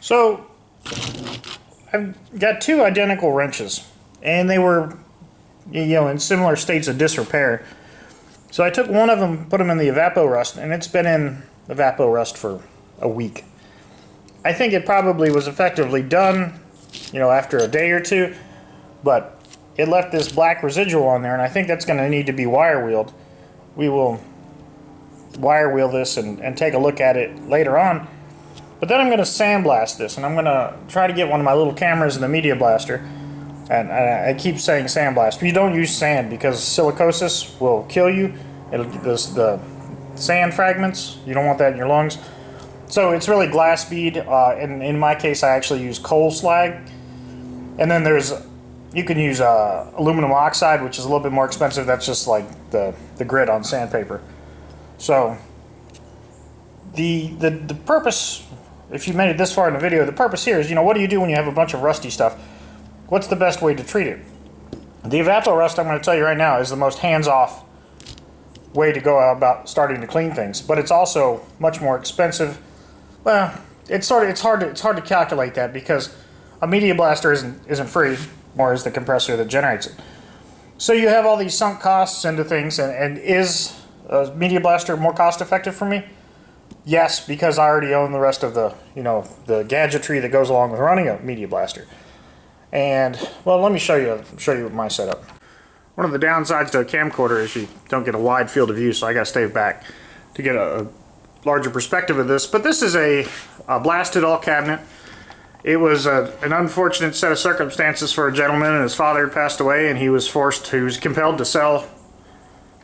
So I've got two identical wrenches, and they were, in similar states of disrepair. So I took one of them, put them in the Evaporust, and it's been in Evaporust for a week. I think it probably was effectively done, after a day or two, but it left this black residual on there, and I think that's going to need to be wire wheeled. We will wire wheel this and take a look at it later on. But then I'm going to sandblast this, and I'm going to try to get one of my little cameras in the media blaster. And I keep saying sandblast, but you don't use sand because silicosis will kill you. The sand fragments, you don't want that in your lungs. So it's really glass bead, and in my case I actually use coal slag. And then you can use aluminum oxide, which is a little bit more expensive. That's just like the grit on sandpaper. So the purpose, if you made it this far in the video, the purpose here is, what do you do when you have a bunch of rusty stuff? What's the best way to treat it? The Evaporust, I'm going to tell you right now, is the most hands-off way to go about starting to clean things, but it's also much more expensive. Well, it's hard to calculate that because a media blaster isn't free, nor is the compressor that generates it. So you have all these sunk costs into things, and is a media blaster more cost effective for me? Yes, because I already own the rest of the the gadgetry that goes along with running a media blaster. And well, let me show you my setup. One of the downsides to a camcorder is you don't get a wide field of view, so I got to stay back to get a larger perspective of this. But this is a blasted all cabinet. It was an unfortunate set of circumstances for a gentleman, and his father had passed away, and he was compelled to sell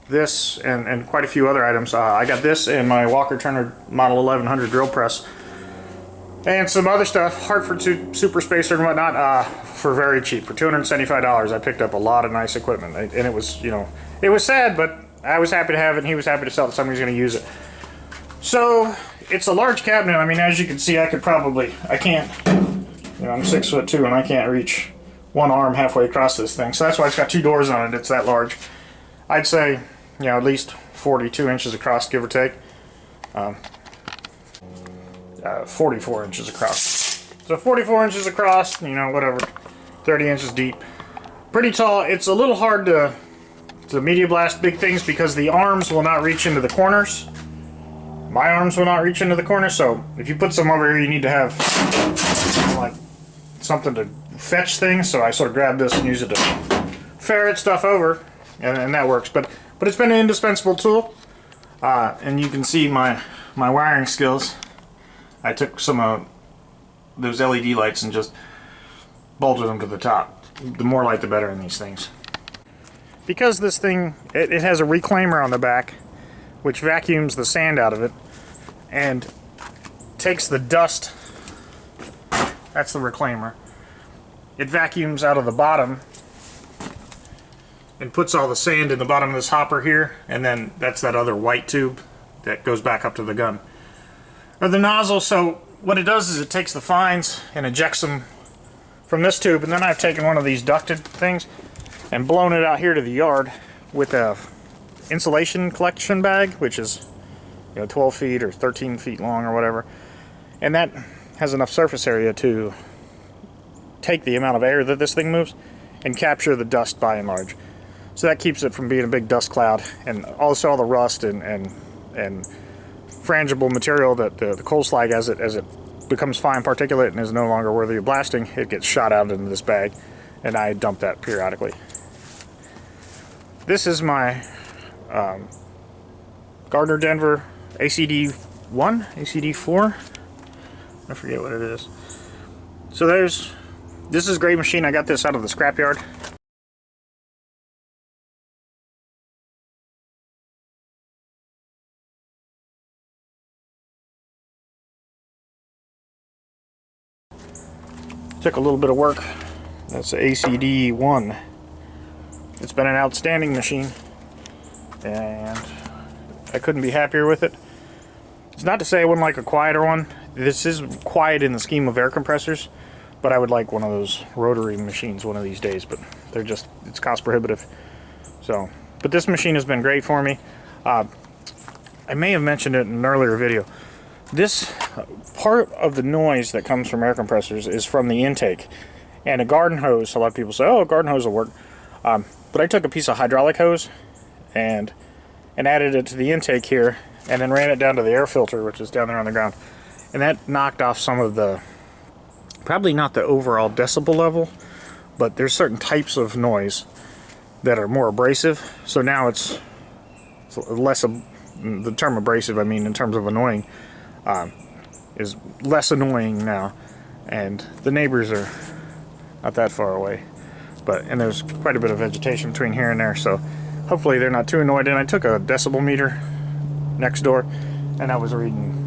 this and quite a few other items. I got this and my Walker Turner Model 1100 drill press, and some other stuff, Hartford Super Spacer and whatnot, for very cheap. For $275, I picked up a lot of nice equipment, and it was, it was sad, but I was happy to have it, and he was happy to sell it to somebody who's going to use it. So it's a large cabinet. I mean, as you can see, I can't, I'm 6'2", and I can't reach one arm halfway across this thing. So that's why it's got two doors on it. It's that large. I'd say, at least 42 inches across, give or take. 44 inches across. So 44 inches across, whatever, 30 inches deep. Pretty tall. It's a little hard to media blast big things because the arms will not reach into the corners. My arms will not reach into the corners, so if you put some over here, you need to have like something to fetch things. So I sort of grab this and use it to ferret stuff over, and that works. But it's been an indispensable tool, and you can see my wiring skills. I took some of those LED lights and just bolted them to the top. The more light the better in these things. Because this thing, it has a reclaimer on the back which vacuums the sand out of it and takes the dust. That's the reclaimer. It vacuums out of the bottom and puts all the sand in the bottom of this hopper here, and then that's that other white tube that goes back up to the gun. Or the nozzle. So what it does is it takes the fines and ejects them from this tube, and then I've taken one of these ducted things and blown it out here to the yard with a insulation collection bag, which is 12 feet or 13 feet long or whatever, and that has enough surface area to take the amount of air that this thing moves and capture the dust by and large. So that keeps it from being a big dust cloud, and also all the rust and frangible material that the coal slag, as it becomes fine particulate and is no longer worthy of blasting, it gets shot out into this bag, and I dump that periodically. This is my Gardner Denver ACD1, ACD4, I forget what it is. So this is a great machine. I got this out of the scrapyard. Took a little bit of work. That's the ACD1. It's been an outstanding machine, and I couldn't be happier with it. It's not to say I wouldn't like a quieter one. This is quiet in the scheme of air compressors, but I would like one of those rotary machines one of these days, but it's cost prohibitive. So, but this machine has been great for me. I may have mentioned it in an earlier video. This part of the noise that comes from air compressors is from the intake. And a garden hose, a lot of people say, oh, a garden hose will work. But I took a piece of hydraulic hose and added it to the intake here, and then ran it down to the air filter, which is down there on the ground. And that knocked off some of the, probably not the overall decibel level, but there's certain types of noise that are more abrasive. So now it's less, the term abrasive, I mean in terms of annoying, is less annoying now. And the neighbors are not that far away. And there's quite a bit of vegetation between here and there, so hopefully they're not too annoyed. And I took a decibel meter next door, and I was reading,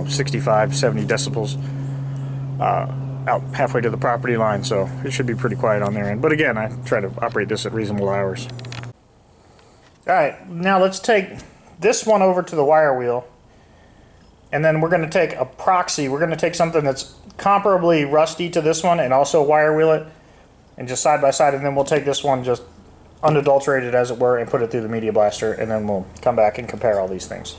65, 70 decibels out halfway to the property line, so it should be pretty quiet on their end. But again, I try to operate this at reasonable hours. Alright, now let's take this one over to the wire wheel, and then we're going to take a proxy. We're going to take something that's comparably rusty to this one and also wire wheel it, and just side by side, and then we'll take this one just unadulterated as it were and put it through the media blaster, and then we'll come back and compare all these things.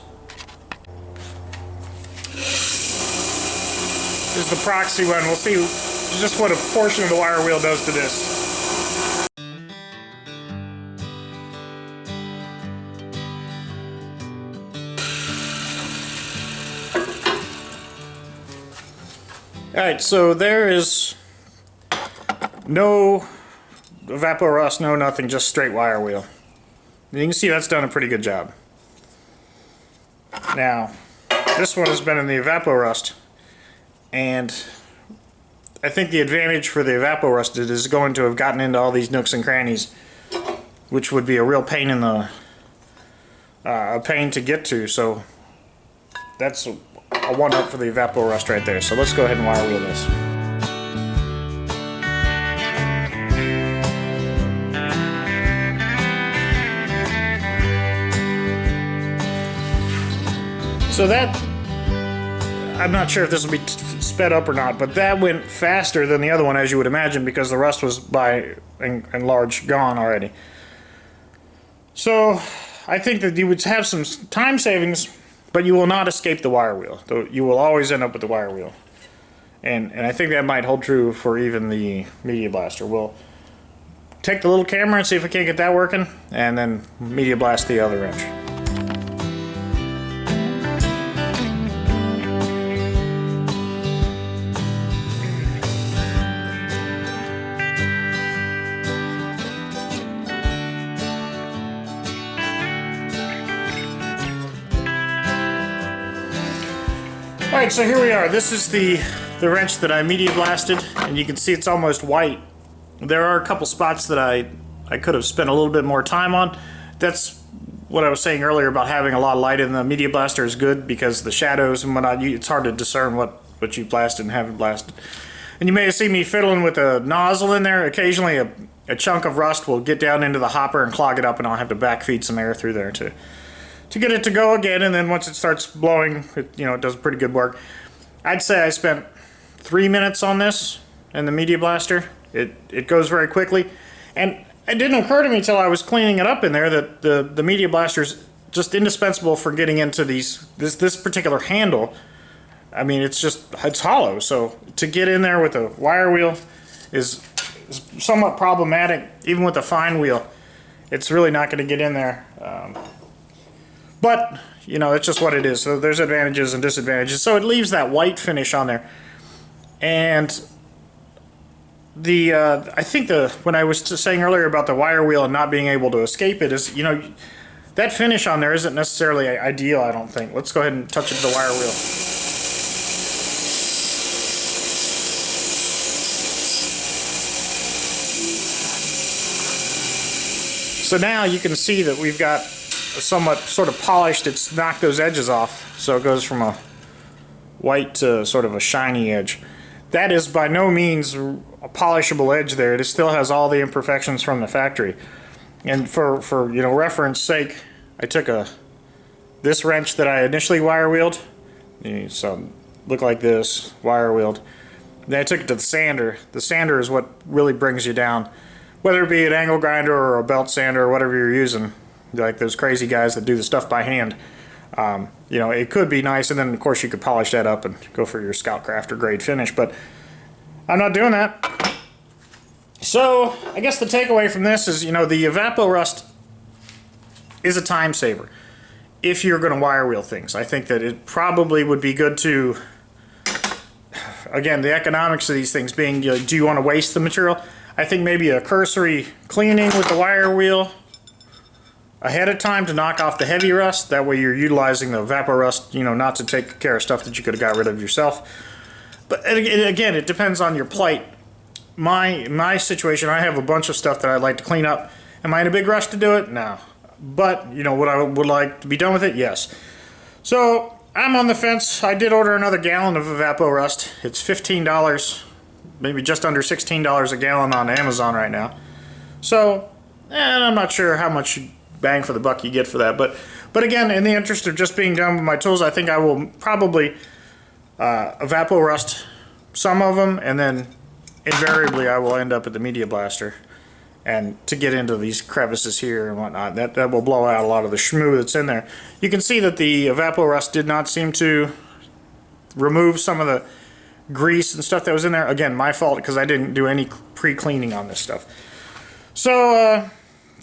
This is the proxy one. We'll see just what a portion of the wire wheel does to this. Alright, so there is no Evaporust, no nothing, just straight wire wheel. You can see that's done a pretty good job. Now, this one has been in the Evaporust, and I think the advantage for the Evaporust is going to have gotten into all these nooks and crannies, which would be a real pain in the a pain to get to. So that's a one-up for the Evaporust right there. So let's go ahead and wire wheel this. So that, I'm not sure if this will be sped up or not, but that went faster than the other one, as you would imagine, because the rust was by and large gone already. So I think that you would have some time savings, but you will not escape the wire wheel. You will always end up with the wire wheel. And I think that might hold true for even the media blaster. We'll take the little camera and see if we can't get that working, and then media blast the other wrench. Alright, so here we are. This is the wrench that I media blasted, and you can see it's almost white. There are a couple spots that I could have spent a little bit more time on. That's what I was saying earlier about having a lot of light in the media blaster is good, because the shadows and whatnot, it's hard to discern what you blasted and haven't blasted. And you may have seen me fiddling with a nozzle in there. Occasionally a chunk of rust will get down into the hopper and clog it up, and I'll have to backfeed some air through there to get it to go again. And then once it starts blowing, it does pretty good work. I'd say I spent 3 minutes on this in the media blaster. It goes very quickly, and it didn't occur to me until I was cleaning it up in there that the media blaster is just indispensable for getting into this particular handle. I mean, it's hollow, so to get in there with a wire wheel is somewhat problematic. Even with a fine wheel, it's really not going to get in there. But it's just what it is. So there's advantages and disadvantages. So it leaves that white finish on there. And I think when I was saying earlier about the wire wheel and not being able to escape it is, that finish on there isn't necessarily ideal, I don't think. Let's go ahead and touch it to the wire wheel. So now you can see that we've got somewhat sort of polished. It's knocked those edges off, so it goes from a white to sort of a shiny edge. That is by no means a polishable edge there. It still has all the imperfections from the factory. And for reference sake, I took this wrench that I initially wire wheeled. So look like this, wire wheeled. Then I took it to the sander. The sander is what really brings you down, whether it be an angle grinder or a belt sander or whatever you're using. Like those crazy guys that do the stuff by hand. You know, it could be nice, and then of course you could polish that up and go for your Scout Crafter grade finish, but I'm not doing that. So I guess the takeaway from this is, you know, the Evaporust is a time saver if you're going to wire wheel things. I think that it probably would be good to, again, the economics of these things being, you know, do you want to waste the material? I think maybe a cursory cleaning with the wire wheel ahead of time to knock off the heavy rust. That way you're utilizing the Evaporust, you know, not to take care of stuff that you could have got rid of yourself. But again, it depends on your plight. My situation, I have a bunch of stuff that I'd like to clean up. Am I in a big rush to do it? No. But, you know, would I would like to be done with it? Yes. So, I'm on the fence. I did order another gallon of Evaporust. It's $15, maybe just under $16 a gallon on Amazon right now. So, and I'm not sure how much bang for the buck you get for that. But again, in the interest of just being done with my tools, I think I will probably Evaporust some of them, and then invariably I will end up at the Media Blaster. And to get into these crevices here and whatnot, that will blow out a lot of the schmoo that's in there. You can see that the Evaporust did not seem to remove some of the grease and stuff that was in there. Again, my fault, because I didn't do any pre-cleaning on this stuff. So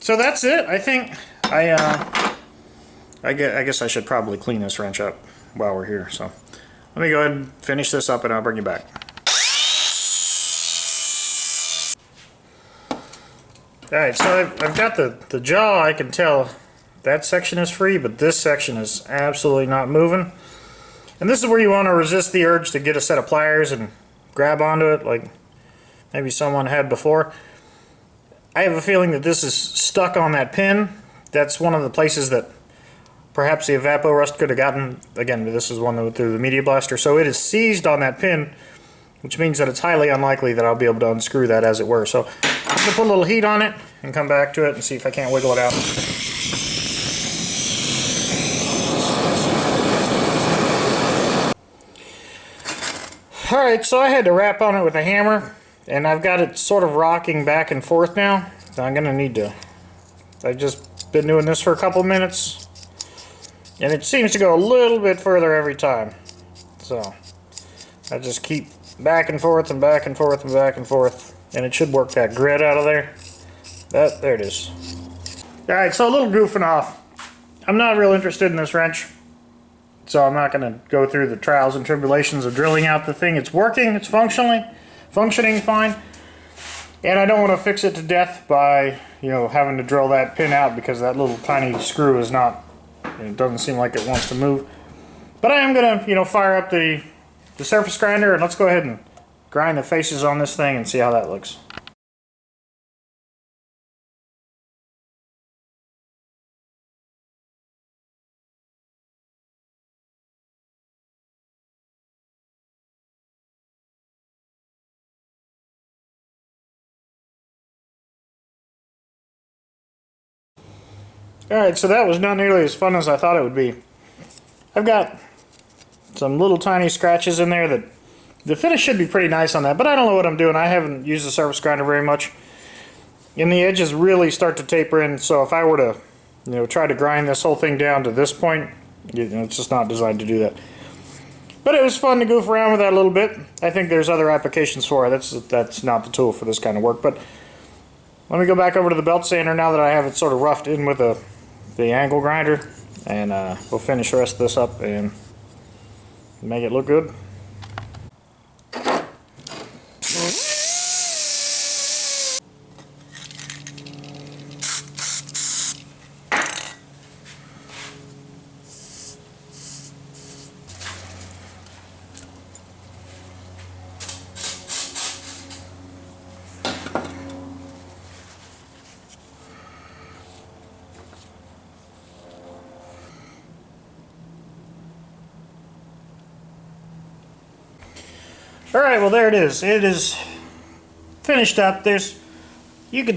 that's it. I think I guess I should probably clean this wrench up while we're here. So let me go ahead and finish this up, and I'll bring you back. Alright, so I've got the jaw. I can tell that section is free, but this section is absolutely not moving. And this is where you want to resist the urge to get a set of pliers and grab onto it like maybe someone had before. I have a feeling that this is stuck on that pin. That's one of the places that perhaps the Evaporust could have gotten. Again, this is one that went through the Media Blaster, so it is seized on that pin, which means that it's highly unlikely that I'll be able to unscrew that, as it were. So I'm going to put a little heat on it and come back to it and see if I can't wiggle it out. Alright, so I had to rap on it with a hammer, and I've got it sort of rocking back and forth now. So I'm going to need to... I've just been doing this for a couple minutes, and it seems to go a little bit further every time. So I just keep back and forth and back and forth and back and forth, and it should work that grit out of there. There it is. Alright, so a little goofing off. I'm not real interested in this wrench, so I'm not going to go through the trials and tribulations of drilling out the thing. It's working, it's functioning fine, and I don't want to fix it to death by, you know, having to drill that pin out, because that little tiny screw is not, it doesn't seem like it wants to move. But I am going to, you know, fire up the surface grinder, and let's go ahead and grind the faces on this thing and see how that looks. Alright, so that was not nearly as fun as I thought it would be. I've got some little tiny scratches in there that the finish should be pretty nice on that, but I don't know what I'm doing. I haven't used the surface grinder very much. And the edges really start to taper in, so if I were to, you know, try to grind this whole thing down to this point, you know, it's just not designed to do that. But it was fun to goof around with that a little bit. I think there's other applications for it. That's not the tool for this kind of work. But let me go back over to the belt sander now that I have it sort of roughed in with the angle grinder, and we'll finish the rest of this up and make it look good. Alright, well there it is. It is finished up. This is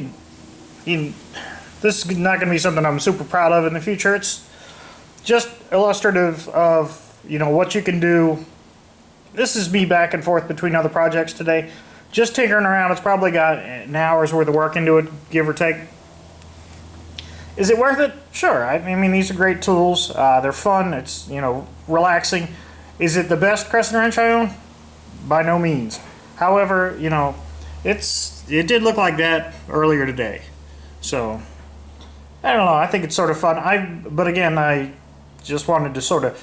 not going to be something I'm super proud of in the future. It's just illustrative of, you know, what you can do. This is me back and forth between other projects today. Just tinkering around. It's probably got an hour's worth of work into it, give or take. Is it worth it? Sure. I mean, these are great tools. They're fun. It's, you know, relaxing. Is it the best crescent wrench I own? By no means. However, you know, it did look like that earlier today. So, I don't know. I think it's sort of fun. But again, I just wanted to sort of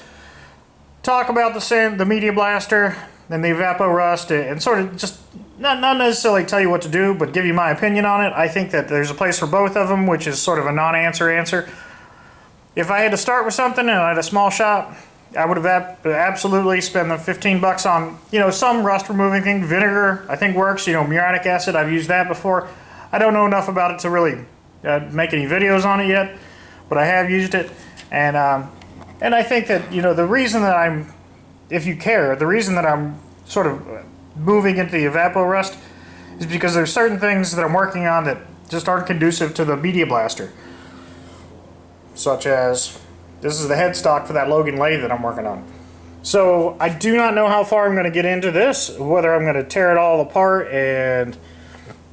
talk about the Media Blaster and the Evaporust, and sort of just not necessarily tell you what to do, but give you my opinion on it. I think that there's a place for both of them, which is sort of a non-answer answer. If I had to start with something and I had a small shop, I would have absolutely spent the $15 on, you know, some rust removing thing. Vinegar, I think, works. You know, muriatic acid, I've used that before. I don't know enough about it to really make any videos on it yet, but I have used it. And I think that, you know, the reason that if you care, the reason that I'm sort of moving into the Evaporust is because there's certain things that I'm working on that just aren't conducive to the Media Blaster. Such as, this is the headstock for that Logan lathe that I'm working on. So I do not know how far I'm going to get into this, whether I'm going to tear it all apart and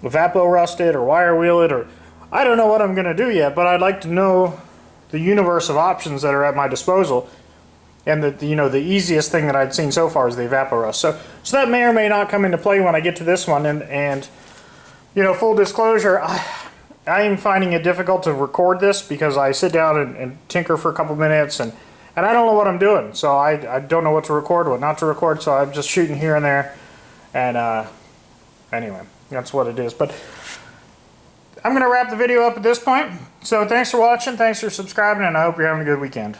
Evaporust it or wire wheel it, or I don't know what I'm going to do yet, but I'd like to know the universe of options that are at my disposal. And you know, the easiest thing that I'd seen so far is the Evaporust. So that may or may not come into play when I get to this one. And you know, full disclosure, I am finding it difficult to record this because I sit down and tinker for a couple minutes and I don't know what I'm doing. So I don't know what to record, what not to record. So I'm just shooting here and there. And anyway, that's what it is. But I'm going to wrap the video up at this point. So thanks for watching, thanks for subscribing, and I hope you're having a good weekend.